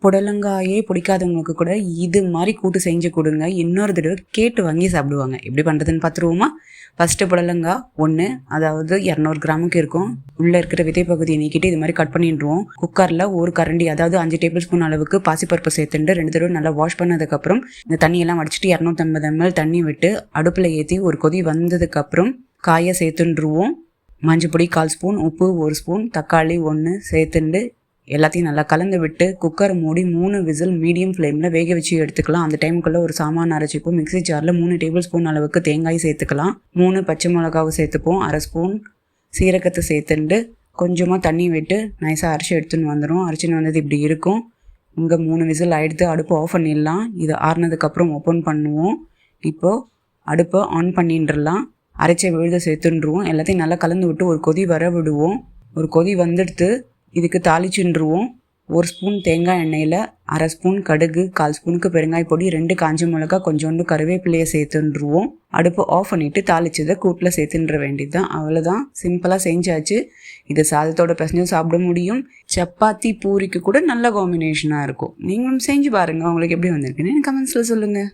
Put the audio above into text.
புடலங்காயே பிடிக்காதவங்களுக்கு கூட இது மாதிரி கூட்டு செஞ்சு கொடுங்க. இன்னொரு தடவை கேட்டு வாங்கி சாப்பிடுவாங்க. எப்படி பண்ணுறதுன்னு பார்த்துருவோமா? ஃபஸ்ட்டு புடலங்காய் 1, அதாவது 200 கிராமுக்கு இருக்கும். உள்ளே இருக்கிற விதை பகுதியை நீக்கிட்டு இது மாதிரி கட் பண்ணிடுவோம். குக்கரில் ஒரு கரண்டி, அதாவது 5 டேபிள் ஸ்பூன் அளவுக்கு பாசிப்பருப்பு சேர்த்துட்டு 2 தடவை நல்லா வாஷ் பண்ணதுக்கப்புறம் இந்த தண்ணியெல்லாம் வடிச்சிட்டு 250 ml தண்ணி விட்டு அடுப்பில் ஏற்றி ஒரு கொதி வந்ததுக்கப்புறம் காயை சேர்த்துட்டுருவோம். மஞ்சள் பொடி 1/4 ஸ்பூன், உப்பு 1 ஸ்பூன், தக்காளி 1 சேர்த்துண்டு எல்லாத்தையும் நல்லா கலந்து விட்டு குக்கரை மூடி 3 விசில் மீடியம் ஃப்ளேமில் வேக வச்சு எடுத்துக்கலாம். அந்த டைமுக்குள்ளே ஒரு சாமான் அரைச்சிப்போம். மிக்ஸி ஜாரில் 3 டேபிள் ஸ்பூன் அளவுக்கு தேங்காய் சேர்த்துக்கலாம். 3 பச்சை மிளகாவை சேர்த்துப்போம். 1/2 ஸ்பூன் சீரகத்தை சேர்த்துண்டு கொஞ்சமாக தண்ணி விட்டு நைஸாக அரைச்சி எடுத்துன்னு வந்துடும். அரைச்சின்னு வந்தது இப்படி இருக்கும். இங்கே 3 விசில் ஆகிடுத்து. அடுப்பு ஆஃப் பண்ணிடலாம். இது ஆறுனதுக்கப்புறம் ஓப்பன் பண்ணுவோம். இப்போது அடுப்பை ஆன் பண்ணிட்டுலாம் அரைச்ச விழுத சேர்த்துன்றுவோம். எல்லாத்தையும் நல்லா கலந்து விட்டு ஒரு கொதி வர விடுவோம். ஒரு கொதி வந்துடுத்து. இதுக்கு தாளிச்சுருவோம். 1 ஸ்பூன் தேங்காய் எண்ணெயில் 1/2 ஸ்பூன் கடுகு, 1/4 ஸ்பூனுக்கு பெருங்காய பொடி, 2 காஞ்ச மிளகா, கொஞ்சோண்டு கருவேப்பிலையை சேர்த்துருவோம். அடுப்பு ஆஃப் பண்ணிவிட்டு தாளிச்சதை கூட்டில் சேர்த்துன்ற வேண்டியது தான். அவ்வளோதான், சிம்பிளாக செஞ்சாச்சு. இது சாதத்தோட பிசைஞ்சும் சாப்பிட முடியும். சப்பாத்தி பூரிக்கு கூட நல்ல காம்பினேஷனாக இருக்கும். நீங்களும் செஞ்சு பாருங்கள். உங்களுக்கு எப்படி வந்திருக்குன்னு கமெண்ட்ஸில் சொல்லுங்கள்.